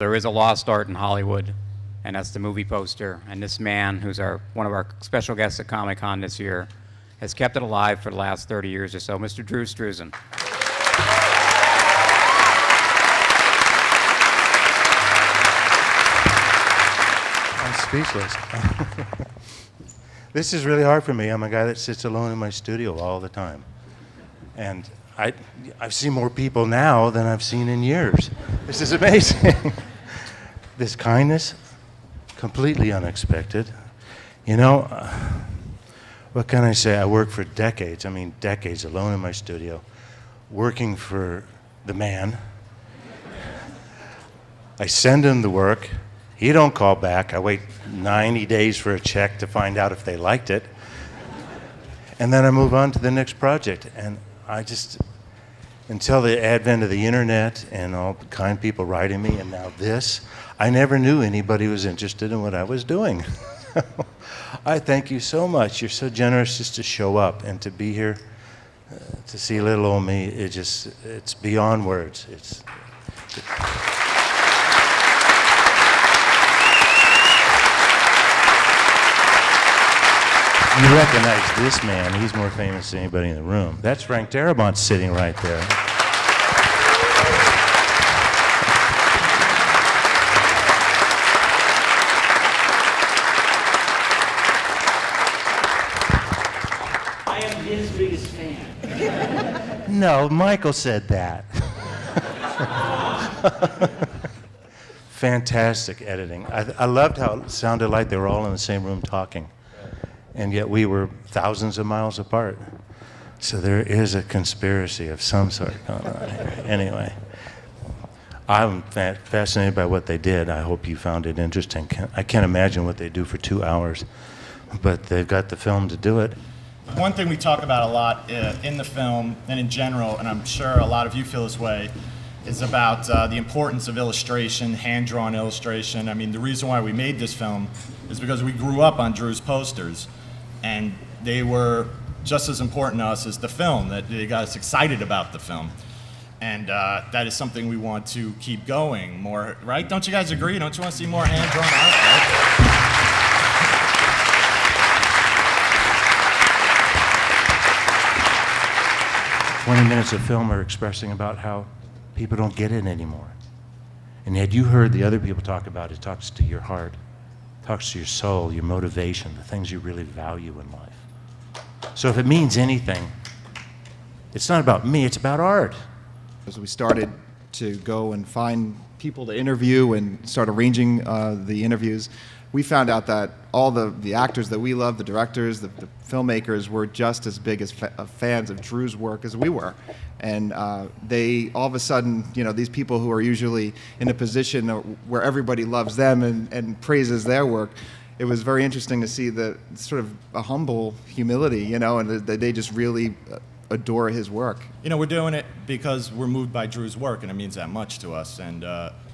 There is a lost art in Hollywood, and that's the movie poster. And this man, who's one of our special guests at Comic-Con this year, has kept it alive for the last 30 years or so. Mr. Drew Struzan. I'm speechless. This is really hard for me. I'm a guy that sits alone in my studio all the time. And I've seen more people now than I've seen in years. This is amazing. This kindness, completely unexpected. You know, what can I say? I worked for decades, decades alone in my studio, working for the man. I send him the work. He don't call back. I wait 90 days for a check to find out if they liked it. And then I move on to the next project. And I just, until the advent of the internet and all the kind people writing me, and now this, I never knew anybody was interested in what I was doing. I thank you so much. You're so generous just to show up and to be here, to see little old me. It's beyond words. You recognize this man. He's more famous than anybody in the room. That's Frank Darabont sitting right there. I am his biggest fan. No, Michael said that. Fantastic editing. I loved how it sounded like they were all in the same room talking. And yet we were thousands of miles apart. So there is a conspiracy of some sort going on here. Anyway, I'm fascinated by what they did. I hope you found it interesting. I can't imagine what they do for 2 hours, but they've got the film to do it. One thing we talk about a lot in the film and in general, and I'm sure a lot of you feel this way, is about the importance of illustration, hand-drawn illustration. I mean, the reason why we made this film is because we grew up on Drew's posters, and they were just as important to us as the film, that they got us excited about the film. And that is something we want to keep going more, right? Don't you guys agree? Don't you want to see more hand-drawn art, right? 20 minutes of film are expressing about how people don't get it anymore. And had you heard the other people talk about it, talks to your heart, talks to your soul, your motivation, the things you really value in life. So if it means anything, it's not about me, it's about art. As we started to go and find people to interview and start arranging the interviews, we found out that all the actors that we love, the directors, the filmmakers, were just as big as fans of Drew's work as we were. And they, all of a sudden, you know, these people who are usually in a position where everybody loves them and praises their work, it was very interesting to see the sort of a humble humility, you know, and they just really adore his work. You know, we're doing it because we're moved by Drew's work, and it means that much to us. And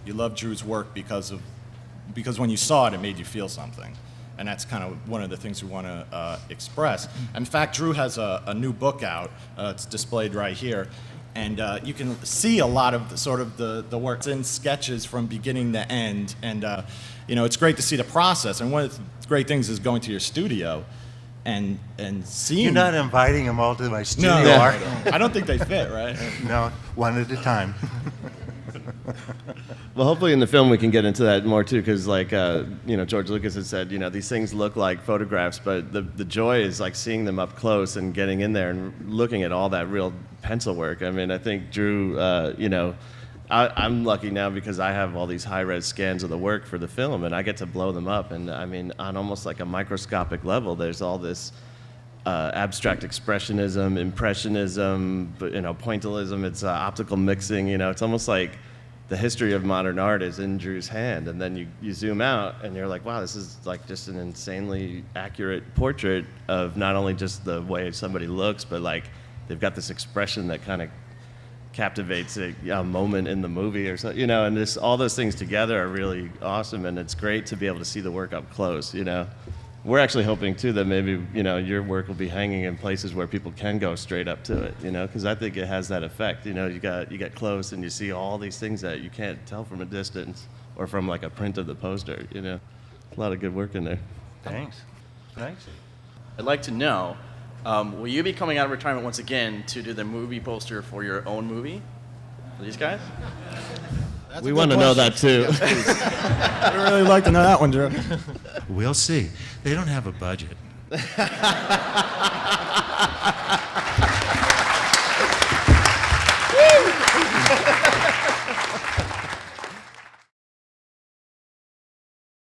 you love Drew's work because when you saw it, it made you feel something. And that's kind of one of the things we want to express. In fact, Drew has a new book out. It's displayed right here. And you can see a lot of the work. It's in sketches from beginning to end. And you know, it's great to see the process. And one of the great things is going to your studio and seeing. You're not inviting them all to my studio, no, are you? I don't think they fit, right? No, one at a time. Well, hopefully in the film we can get into that more too, because like you know, George Lucas has said, you know, these things look like photographs, but the joy is like seeing them up close and getting in there and looking at all that real pencil work. I mean, I think Drew, you know, I'm lucky now because I have all these high-res scans of the work for the film, and I get to blow them up. And I mean, on almost like a microscopic level, there's all this abstract expressionism, impressionism, you know, pointillism. It's optical mixing. You know, it's almost like the history of modern art is in Drew's hand, and then you zoom out and you're like, wow, this is like just an insanely accurate portrait of not only just the way somebody looks, but like they've got this expression that kind of captivates a moment in the movie or something, you know, and all those things together are really awesome, and it's great to be able to see the work up close, you know. we're actually hoping too that maybe your work will be hanging in places where people can go straight up to it, because I think it has that effect. You get close and you see all these things that you can't tell from a distance or from like a print of the poster. A lot of good work in there. Thanks. I'd like to know, will you be coming out of retirement once again to do the movie poster for your own movie? For these guys? We want to know that too. I'd really like to know that one, Drew. We'll see. They don't have a budget.